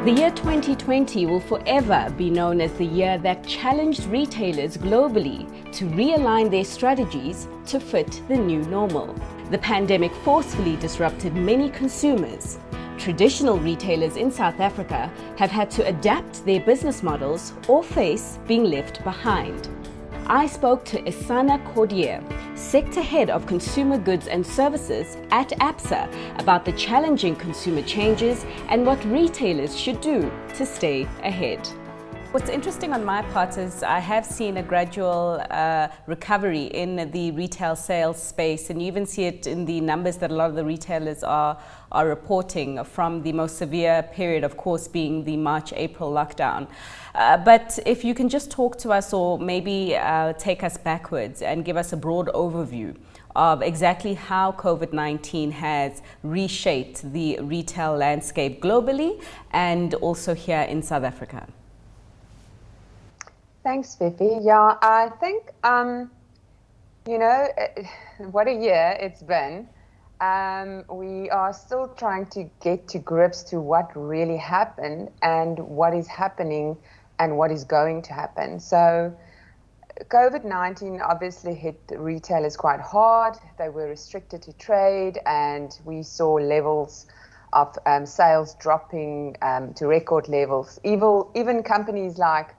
The year 2020 will forever be known as the year that challenged retailers globally to realign their strategies to fit the new normal. The pandemic forcefully disrupted many consumers. Traditional retailers in South Africa have had to adapt their business models or face being left behind. I spoke to Isana Cordier, Sector Head of Consumer Goods and Services at Absa, about the challenging consumer changes and what retailers should do to stay ahead. What's interesting on my part is I have seen a gradual recovery in the retail sales space, and you even see it in the numbers that a lot of the retailers are reporting from the most severe period, of course, being the March-April lockdown. But if you can just talk to us, or maybe take us backwards and give us a broad overview of exactly how COVID-19 has reshaped the retail landscape globally and also here in South Africa. Thanks, Fifi. Yeah, I think, what a year it's been. We are still trying to get to grips to what really happened and what is happening and what is going to happen. So COVID-19 obviously hit retailers quite hard. They were restricted to trade, and we saw levels of sales dropping to record levels. Even companies like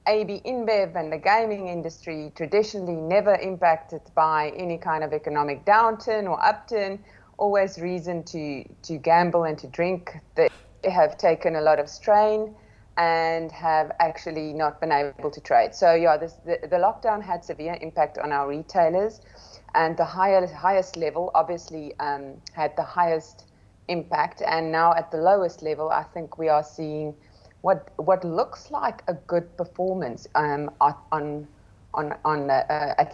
AB InBev and the gaming industry, traditionally never impacted by any kind of economic downturn or upturn, always reason to gamble and to drink, they have taken a lot of strain and have actually not been able to trade. So yeah, the lockdown had severe impact on our retailers, and the highest level obviously had the highest impact. And now at the lowest level, I think we are seeing what looks like a good performance at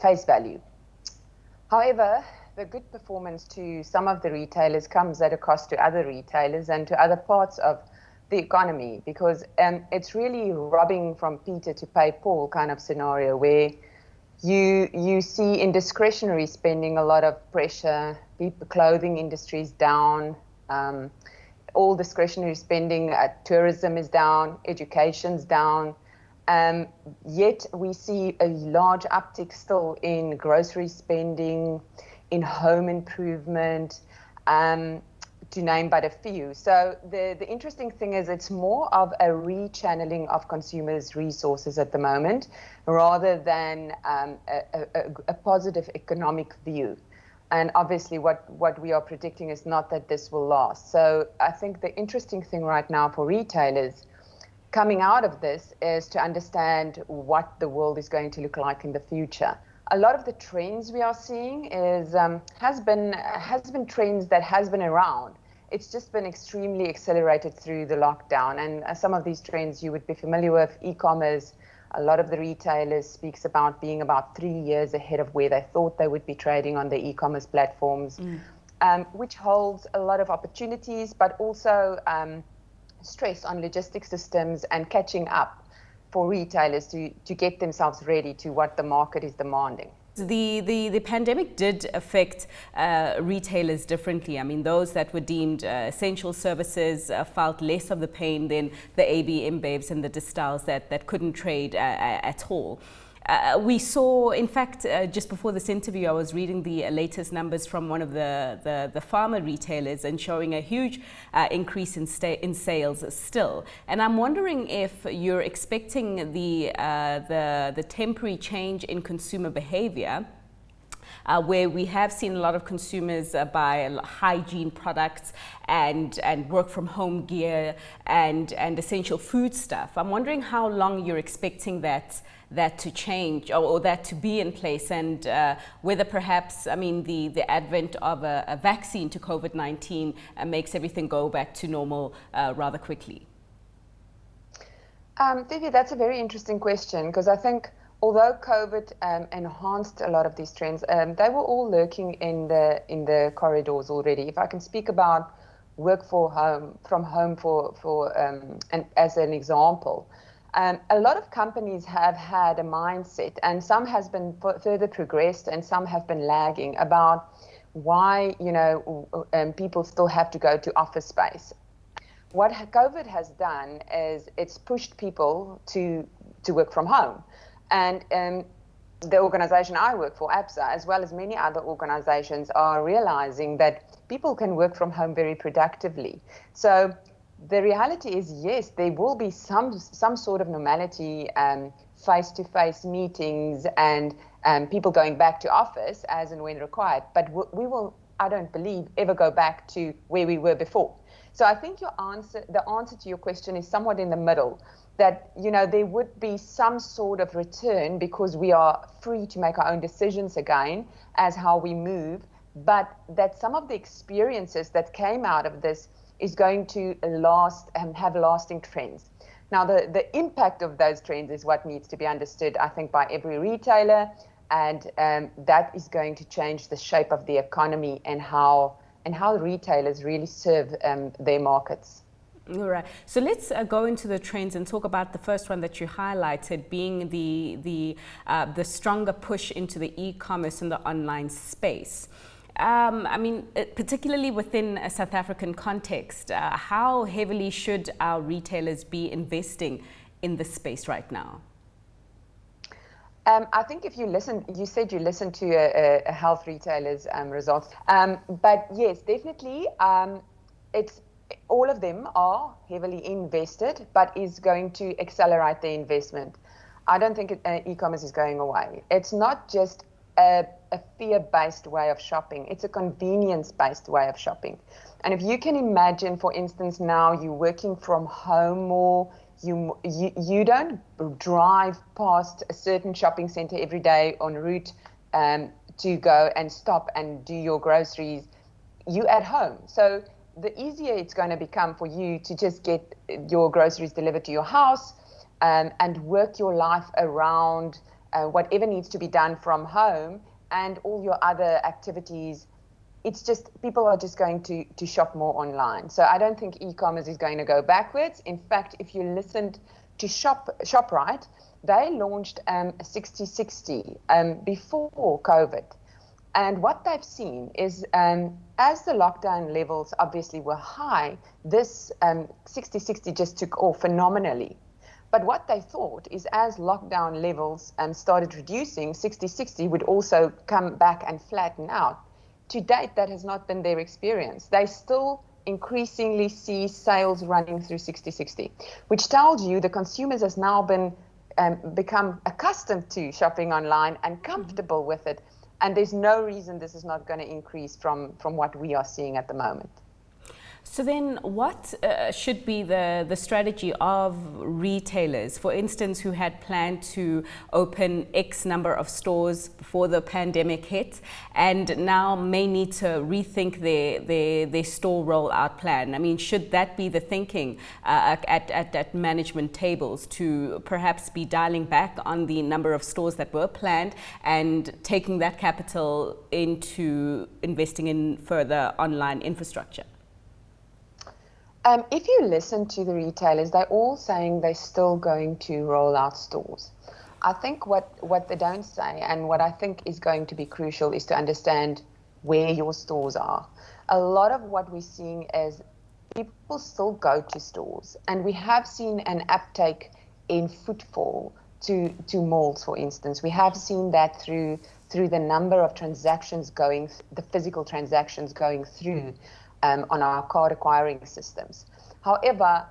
face value. However, the good performance to some of the retailers comes at a cost to other retailers and to other parts of the economy, because it's really robbing from Peter to pay Paul kind of scenario, where you see in discretionary spending a lot of pressure. The clothing industry is down. All discretionary spending, tourism is down, education's down. Yet we see a large uptick still in grocery spending, in home improvement, to name but a few. So the interesting thing is it's more of a rechanneling of consumers' resources at the moment, rather than a positive economic view. And obviously what we are predicting is not that this will last. So I think the interesting thing right now for retailers coming out of this is to understand what the world is going to look like in the future. A lot of the trends we are seeing is has been trends that has been around. It's just been extremely accelerated through the lockdown. And some of these trends you would be familiar with. Ecommerce, a lot of the retailers speaks about being about 3 years ahead of where they thought they would be trading on the e-commerce platforms, which holds a lot of opportunities, but also stress on logistics systems and catching up for retailers to get themselves ready to what the market is demanding. The pandemic did affect retailers differently. I mean, those that were deemed essential services felt less of the pain than the AB InBevs and the distills that couldn't trade at all. We saw, in fact, just before this interview, I was reading the latest numbers from one of the pharma retailers and showing a huge increase in sales still. And I'm wondering if you're expecting the temporary change in consumer behavior, where we have seen a lot of consumers buy hygiene products and work from home gear and essential food stuff. I'm wondering how long you're expecting that to change or that to be in place, and whether perhaps, I mean, the advent of a vaccine to COVID-19 makes everything go back to normal rather quickly. Vivi, that's a very interesting question, because I think although COVID enhanced a lot of these trends, they were all lurking in the corridors already. If I can speak about work from home and as an example, a lot of companies have had a mindset, and some has been further progressed and some have been lagging, about why people still have to go to office space. what COVID has done is it's pushed people to work from home. And the organization I work for, Absa, as well as many other organizations, are realizing that people can work from home very productively. So the reality is, yes, there will be some sort of normality, face-to-face meetings and people going back to office as and when required. But we will, I don't believe, ever go back to where we were before. So I think the answer to your question is somewhat in the middle, that, you know, there would be some sort of return because we are free to make our own decisions again as how we move, but that some of the experiences that came out of this is going to last and have lasting trends. Now, the impact of those trends is what needs to be understood, I think, by every retailer, and that is going to change the shape of the economy and how retailers really serve their markets. All right. So let's go into the trends and talk about the first one that you highlighted, being the stronger push into the e-commerce and the online space. I mean, particularly within a South African context, how heavily should our retailers be investing in this space right now? I think if you said you listened to a health retailer's results, but yes, definitely, it's all of them are heavily invested, but is going to accelerate the investment. I don't think e-commerce is going away. It's not just a fear-based way of shopping. It's a convenience-based way of shopping. And if you can imagine, for instance, now you're working from home more, you don't drive past a certain shopping center every day en route to go and stop and do your groceries. You at home. So the easier it's going to become for you to just get your groceries delivered to your house and work your life around whatever needs to be done from home and all your other activities. It's just, people are just going to shop more online. So I don't think e-commerce is going to go backwards. In fact, if you listened to ShopRite, they launched 60/60 before COVID. And what they've seen is as the lockdown levels obviously were high, this 60/60 just took off phenomenally. But what they thought is as lockdown levels started reducing, 60/60 would also come back and flatten out. To date, that has not been their experience. They still increasingly see sales running through 60/60, which tells you the consumers has now become accustomed to shopping online and comfortable with it. And there's no reason this is not going to increase from what we are seeing at the moment. So then what should be the strategy of retailers, for instance, who had planned to open X number of stores before the pandemic hit and now may need to rethink their store rollout plan? I mean, should that be the thinking at management tables, to perhaps be dialing back on the number of stores that were planned and taking that capital into investing in further online infrastructure? If you listen to the retailers, they're all saying they're still going to roll out stores. I think what they don't say, and what I think is going to be crucial, is to understand where your stores are. A lot of what we're seeing is people still go to stores, and we have seen an uptake in footfall to malls, for instance. We have seen that through the number of transactions the physical transactions going through on our card acquiring systems. However,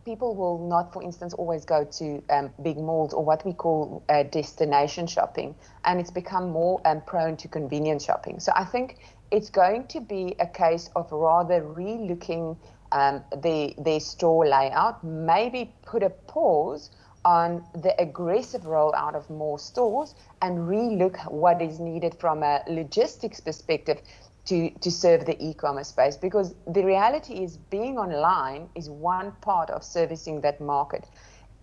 people will not, for instance, always go to big malls or what we call destination shopping, and it's become more prone to convenience shopping. So I think it's going to be a case of rather re-looking their store layout, maybe put a pause on the aggressive rollout of more stores and re-look what is needed from a logistics perspective to serve the e-commerce space, because the reality is being online is one part of servicing that market.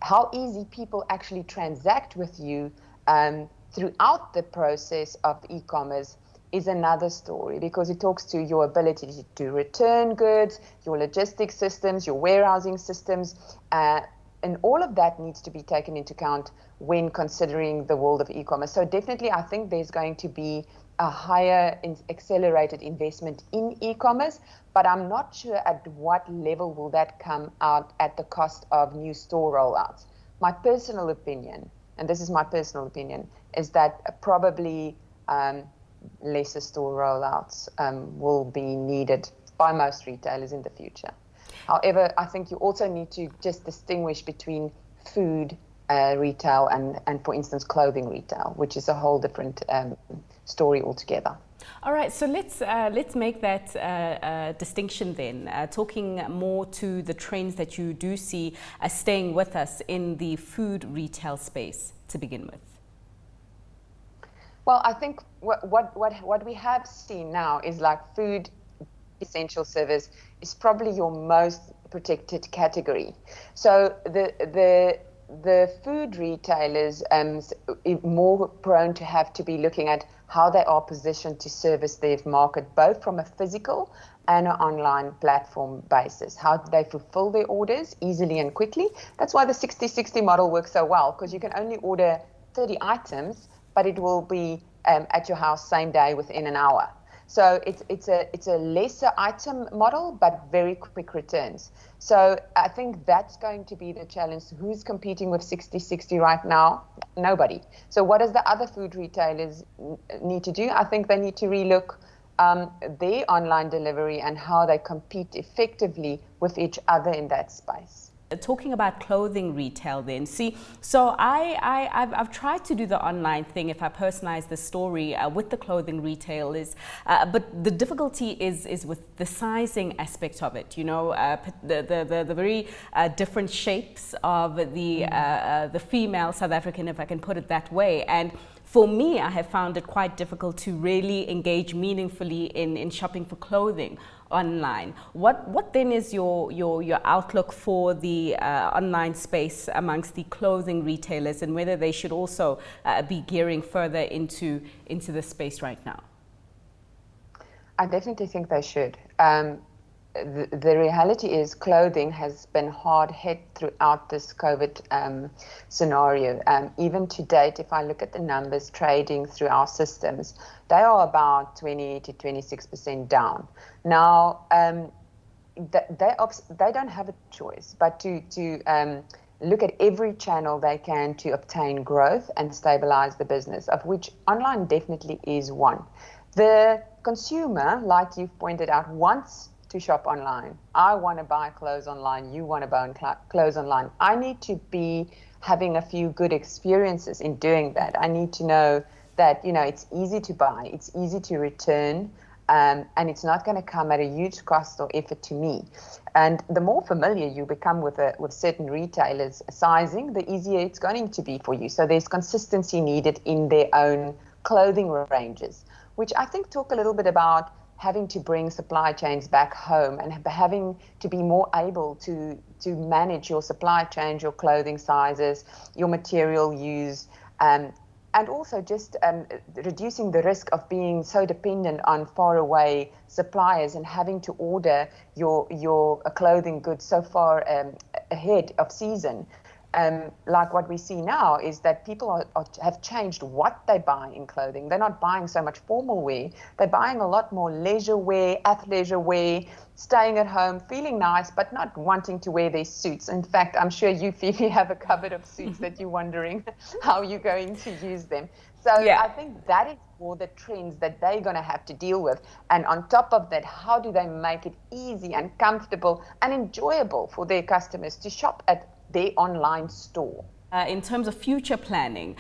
How easy people actually transact with you throughout the process of e-commerce is another story, because it talks to your ability to return goods, your logistics systems, your warehousing systems, and all of that needs to be taken into account when considering the world of e-commerce. So definitely, I think there's going to be a higher accelerated investment in e-commerce, but I'm not sure at what level will that come out at the cost of new store rollouts. My personal opinion, and this is my personal opinion, is that probably lesser store rollouts will be needed by most retailers in the future. However, I think you also need to just distinguish between food retail and, for instance, clothing retail, which is a whole different story altogether. All right, so let's make that distinction then, talking more to the trends that you do see staying with us in the food retail space to begin with. Well, I think what we have seen now is like food essential service is probably your most protected category. So the food retailers are more prone to have to be looking at how they are positioned to service their market, both from a physical and an online platform basis. How do they fulfill their orders easily and quickly? That's why the 60/60 model works so well, because you can only order 30 items, but it will be at your house same day within an hour. So it's a lesser item model, but very quick returns. So I think that's going to be the challenge. Who's competing with 60/60 right now? Nobody. So what does the other food retailers need to do? I think they need to relook their online delivery and how they compete effectively with each other in that space. Talking about clothing retail then, see, so I've tried to do the online thing if I personalize the story with the clothing retailers, but the difficulty is with the sizing aspect of it, you know, the very different shapes of the female South African, if I can put it that way. And for me, I have found it quite difficult to really engage meaningfully in shopping for clothing online. What then is your outlook for the online space amongst the clothing retailers, and whether they should also be gearing further into the space right now? I definitely think they should. The reality is clothing has been hard hit throughout this COVID scenario. Even to date, if I look at the numbers trading through our systems, they are about 20 to 26% down. Now, they don't have a choice but to look at every channel they can to obtain growth and stabilize the business, of which online definitely is one. The consumer, like you've pointed out, wants to shop online. I want to buy clothes online. You want to buy clothes online. I need to be having a few good experiences in doing that. I need to know that, you know, it's easy to buy, it's easy to return, and it's not going to come at a huge cost or effort to me. And the more familiar you become with certain retailers' sizing, the easier it's going to be for you. So there's consistency needed in their own clothing ranges, which I think talk a little bit about having to bring supply chains back home and having to be more able to manage your supply chain, your clothing sizes, your material use, and also just reducing the risk of being so dependent on faraway suppliers and having to order your clothing goods so far ahead of season. Like what we see now is that people have changed what they buy in clothing. They're not buying so much formal wear. They're buying a lot more leisure wear, athleisure wear, staying at home, feeling nice, but not wanting to wear their suits. In fact, I'm sure you, Phoebe, have a cupboard of suits that you're wondering how you're going to use them. So yeah. I think that is more the trends that they're going to have to deal with. And on top of that, how do they make it easy and comfortable and enjoyable for their customers to shop at their online store? In terms of future planning,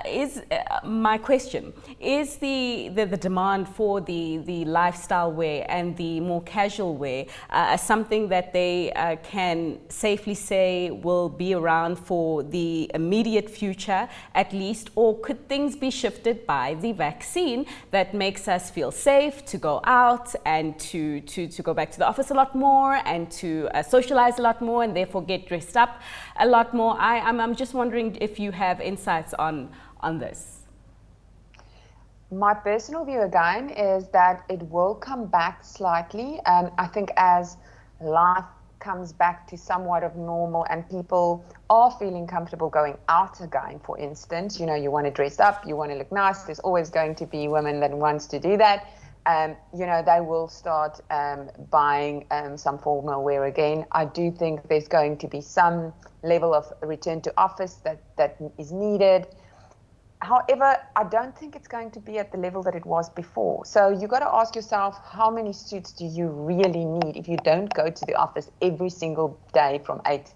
is my question, is the demand for the lifestyle wear and the more casual wear something that they can safely say will be around for the immediate future at least, or could things be shifted by the vaccine that makes us feel safe to go out and to go back to the office a lot more and to socialize a lot more and therefore get dressed up a lot more? I'm just wondering if you have insights on this. My personal view again is that it will come back slightly. I think as life comes back to somewhat of normal and people are feeling comfortable going out again, for instance, you want to dress up, you want to look nice, there's always going to be women that wants to do that. They will start buying some formal wear again. I do think there's going to be some level of return to office that is needed. However, I don't think it's going to be at the level that it was before. So you got to ask yourself, how many suits do you really need if you don't go to the office every single day from 8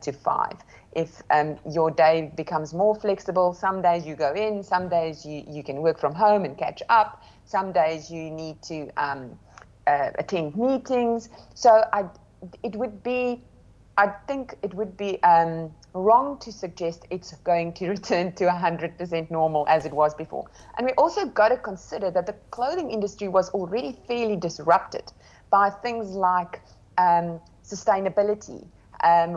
to 5? If your day becomes more flexible, some days you go in, some days you can work from home and catch up, some days you need to attend meetings. So I think it would be wrong to suggest it's going to return to 100% normal as it was before. And we also got to consider that the clothing industry was already fairly disrupted by things like sustainability.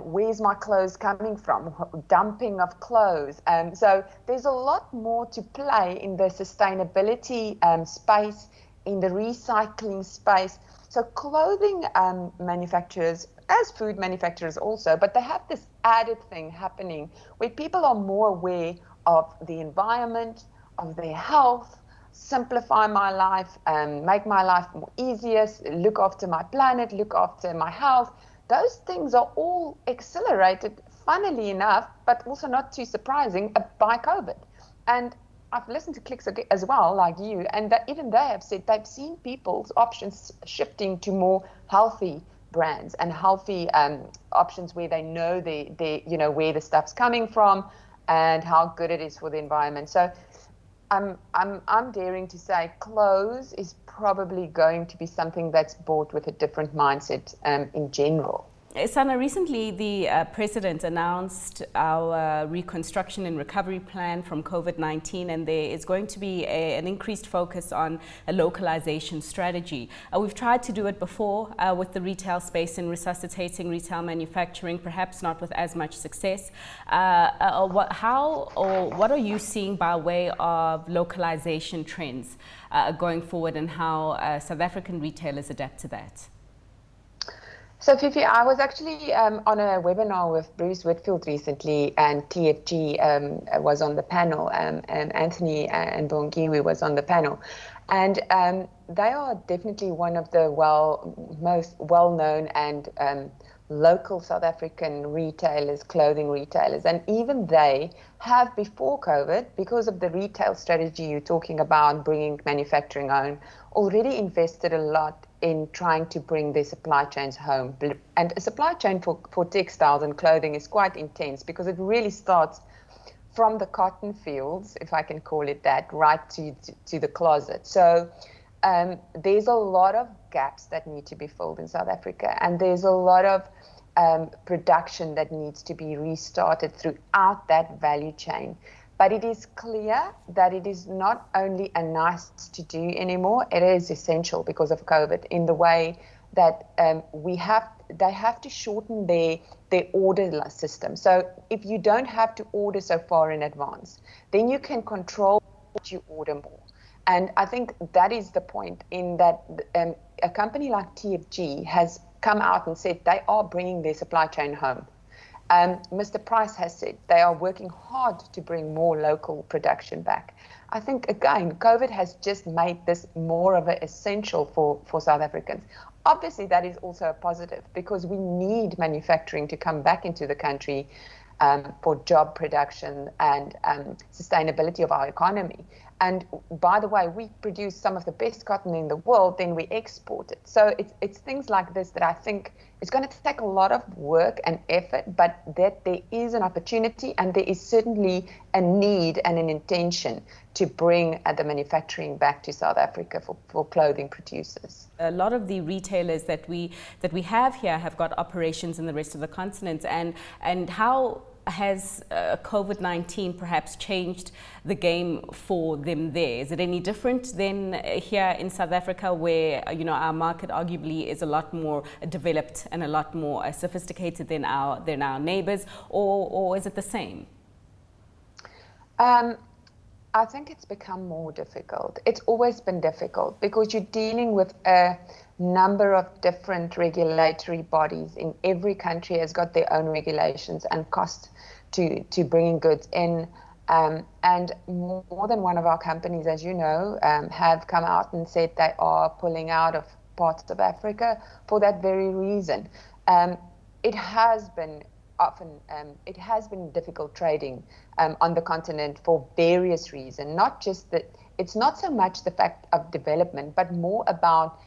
Where's my clothes coming from? Dumping of clothes. So there's a lot more to play in the sustainability space, in the recycling space. So clothing manufacturers, as food manufacturers also, but they have this added thing happening where people are more aware of the environment, of their health, simplify my life, make my life more easier, look after my planet, look after my health. Those things are all accelerated, funnily enough, but also not too surprising, by COVID. And I've listened to Clicks as well, like you, and that even they have said they've seen people's options shifting to more healthy brands and healthy options where they know where the stuff's coming from and how good it is for the environment. So I'm daring to say clothes is probably going to be something that's bought with a different mindset in general. Isana, recently the President announced our reconstruction and recovery plan from COVID-19, and there is going to be an increased focus on a localization strategy. We've tried to do it before with the retail space and resuscitating retail manufacturing, perhaps not with as much success. What are you seeing by way of localization trends going forward, and how South African retailers adapt to that? So Fifi, I was actually on a webinar with Bruce Whitfield recently, and TFG was on the panel, and Anthony and Bongiwe was on the panel. And they are definitely one of the most well-known and local South African retailers, clothing retailers. And even they have, before COVID, because of the retail strategy you're talking about, bringing manufacturing home, already invested a lot in trying to bring their supply chains home. And a supply chain for textiles and clothing is quite intense, because it really starts from the cotton fields, if I can call it that, right to the closet. So there's a lot of gaps that need to be filled in South Africa, and there's a lot of production that needs to be restarted throughout that value chain. But it is clear that it is not only a nice to do anymore, it is essential because of COVID, in the way that they have to shorten their order system. So if you don't have to order so far in advance, then you can control what you order more. And I think that is the point, in that a company like TFG has come out and said they are bringing their supply chain home. Mr. Price has said they are working hard to bring more local production back. I think, again, COVID has just made this more of an essential for South Africans. Obviously, that is also a positive, because we need manufacturing to come back into the country for job production and sustainability of our economy. And by the way, we produce some of the best cotton in the world, then we export it. So it's things like this that I think it's going to take a lot of work and effort, but that there is an opportunity, and there is certainly a need and an intention to bring the manufacturing back to South Africa for clothing producers. A lot of the retailers that we have here have got operations in the rest of the continent, and how has COVID-19 perhaps changed the game for them there? Is it any different than here in South Africa, where our market arguably is a lot more developed and a lot more sophisticated than our neighbours, or is it the same? I think it's become more difficult. It's always been difficult because you're dealing with a number of different regulatory bodies. In every country has got their own regulations and cost to bringing goods in. And more than one of our companies, as you know, have come out and said they are pulling out of parts of Africa for that very reason. It has been difficult trading on the continent for various reasons, not just that. It's not so much the fact of development, but more about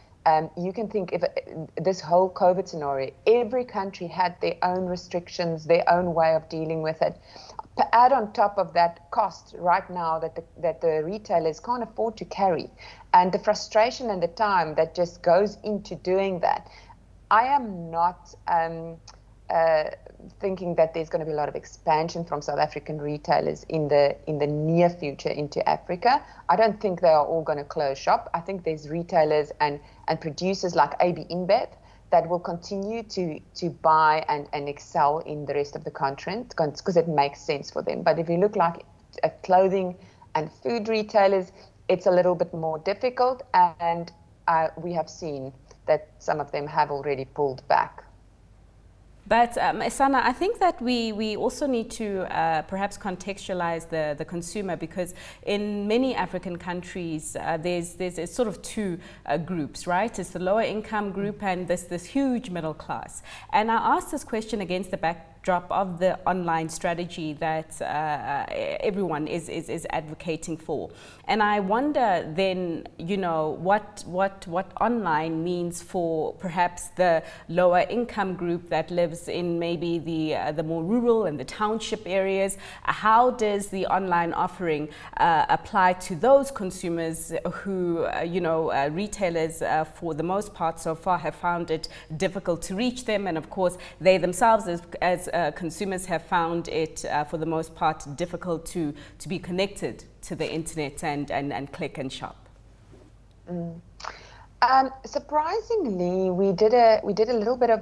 you can think if this whole COVID scenario, every country had their own restrictions, their own way of dealing with it. Add on top of that cost right now that the retailers can't afford to carry, and the frustration and the time that just goes into doing that. I am not thinking that there's going to be a lot of expansion from South African retailers in the near future into Africa. I don't think they are all going to close shop. I think there's retailers and producers like AB InBev that will continue to buy and excel in the rest of the continent because it makes sense for them. But if you look like at clothing and food retailers, it's a little bit more difficult, and we have seen that some of them have already pulled back. But Isana, I think that we also need to perhaps contextualize the consumer, because in many African countries there's sort of two groups, right? It's the lower income group and this huge middle class. And I asked this question against the backdrop of the online strategy that everyone is advocating for. And I wonder then, you know, what online means for perhaps the lower income group that lives in maybe the more rural and the township areas. How does the online offering apply to those consumers who, retailers for the most part so far have found it difficult to reach them, and of course they themselves as consumers have found it for the most part difficult to be connected to the internet and click and shop? Surprisingly, we did a little bit of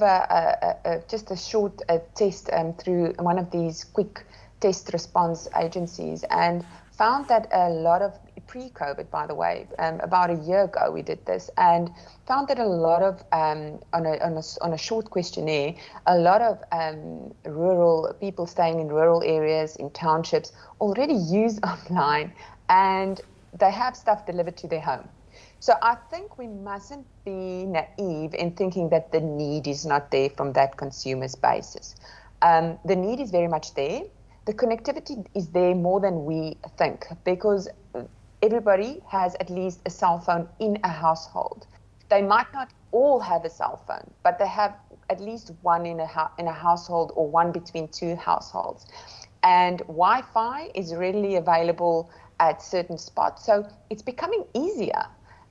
just a short test through one of these quick test response agencies, and found that a lot of pre-COVID, by the way, about a year ago we did this, and found that a lot of on a short questionnaire, a lot of rural people staying in rural areas, in townships, already use online, and they have stuff delivered to their home. So I think we mustn't be naive in thinking that the need is not there from that consumer's basis. The need is very much there. The connectivity is there more than we think, because everybody has at least a cell phone in a household. They might not all have a cell phone, but they have at least one in a household, or one between two households. And Wi-Fi is readily available at certain spots, so it's becoming easier.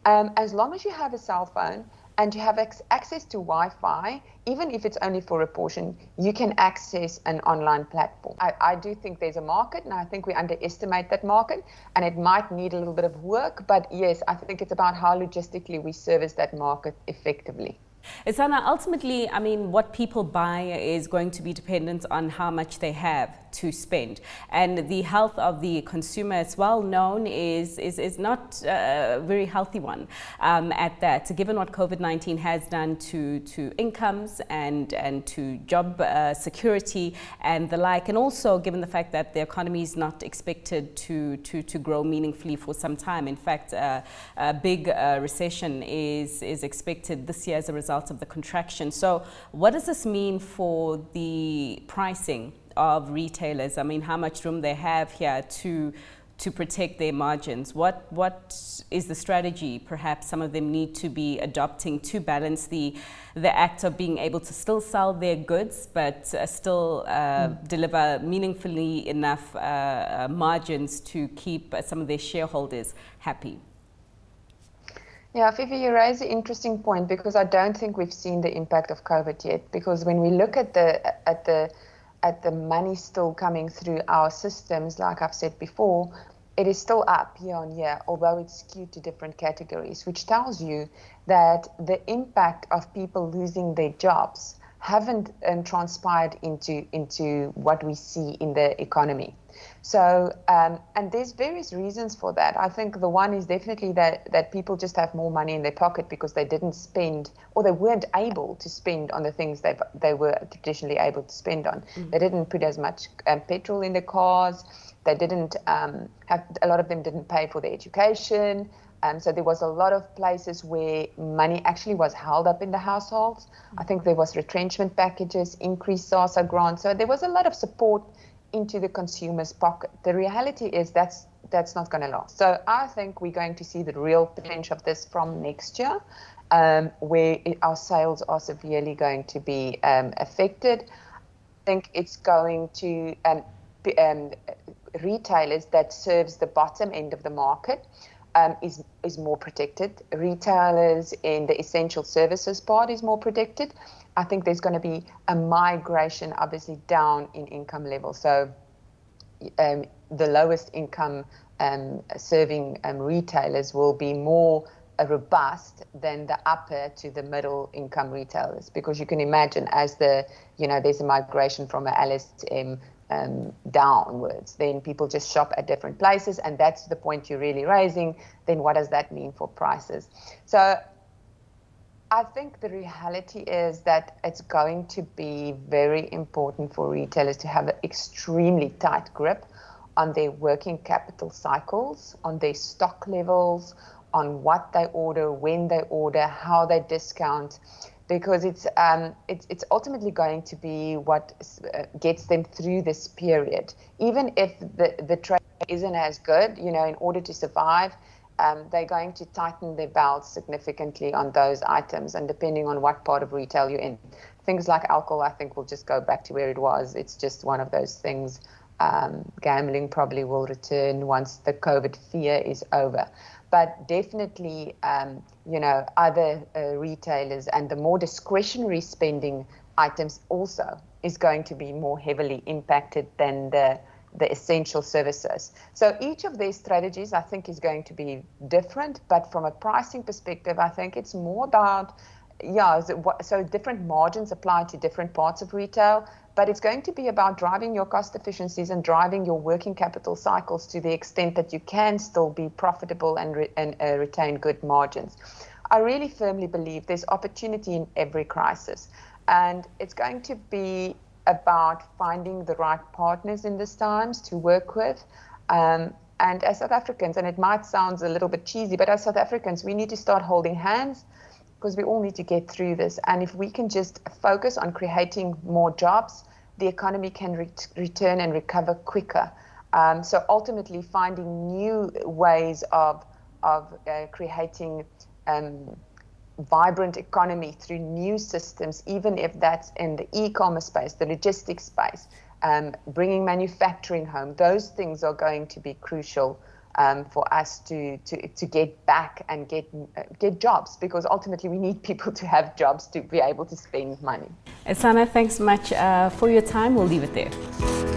As long as you have a cell phone and you have access to Wi-Fi, even if it's only for a portion, you can access an online platform. I do think there's a market, and I think we underestimate that market, and it might need a little bit of work, but yes, I think it's about how logistically we service that market effectively. Isana, ultimately, I mean, what people buy is going to be dependent on how much they have to spend. And the health of the consumer, it's well known, is not a very healthy one at that. Given what COVID-19 has done to incomes and to job security and the like, and also given the fact that the economy is not expected to grow meaningfully for some time. In fact, a big recession is expected this year as a result of the contraction. So what does this mean for the pricing of retailers? I mean, how much room they have here to protect their margins? What is the strategy perhaps some of them need to be adopting to balance the act of being able to still sell their goods, but still deliver meaningfully enough margins to keep some of their shareholders happy? Yeah, Fifi, you raise an interesting point, because I don't think we've seen the impact of COVID yet. Because when we look at the money still coming through our systems, like I've said before, it is still up year on year, although it's skewed to different categories, which tells you that the impact of people losing their jobs haven't transpired into what we see in the economy. So, and there's various reasons for that. I think the one is definitely that people just have more money in their pocket because they didn't spend, or they weren't able to spend on the things they were traditionally able to spend on. They didn't put as much petrol in their cars. They didn't a lot of them didn't pay for their education. So there was a lot of places where money actually was held up in the households. I think there was retrenchment packages, increased SASSA grants. So there was a lot of support into the consumer's pocket. The reality is that's not going to last. So I think we're going to see the real potential of this from next year, where our sales are severely going to be affected. I think it's going to retailers that serves the bottom end of the market is more protected. Retailers in the essential services part is more protected. I think there's going to be a migration, obviously, down in income level. So the lowest income serving retailers will be more robust than the upper to the middle income retailers, because you can imagine as there's a migration from a LSM downwards, then people just shop at different places, and that's the point you're really raising. Then what does that mean for prices? So I think the reality is that it's going to be very important for retailers to have an extremely tight grip on their working capital cycles, on their stock levels, on what they order, when they order, how they discount, because it's ultimately going to be what gets them through this period. Even if the trade isn't as good, in order to survive, they're going to tighten their belts significantly on those items, and depending on what part of retail you're in. Things like alcohol, I think, will just go back to where it was. It's just one of those things. Gambling probably will return once the COVID fear is over. But definitely, other retailers and the more discretionary spending items also is going to be more heavily impacted than the essential services. So each of these strategies, I think, is going to be different. But from a pricing perspective, I think it's more about, so different margins apply to different parts of retail. But it's going to be about driving your cost efficiencies and driving your working capital cycles to the extent that you can still be profitable and retain good margins. I really firmly believe there's opportunity in every crisis. And it's going to be about finding the right partners in these times to work with. And as South Africans, and it might sound a little bit cheesy, but as South Africans, we need to start holding hands, because we all need to get through this. And if we can just focus on creating more jobs, the economy can return and recover quicker. So ultimately finding new ways of creating vibrant economy through new systems, even if that's in the e-commerce space, the logistics space, bringing manufacturing home, those things are going to be crucial for us to get back and get jobs, because ultimately we need people to have jobs to be able to spend money. Isana, thanks much for your time. We'll leave it there.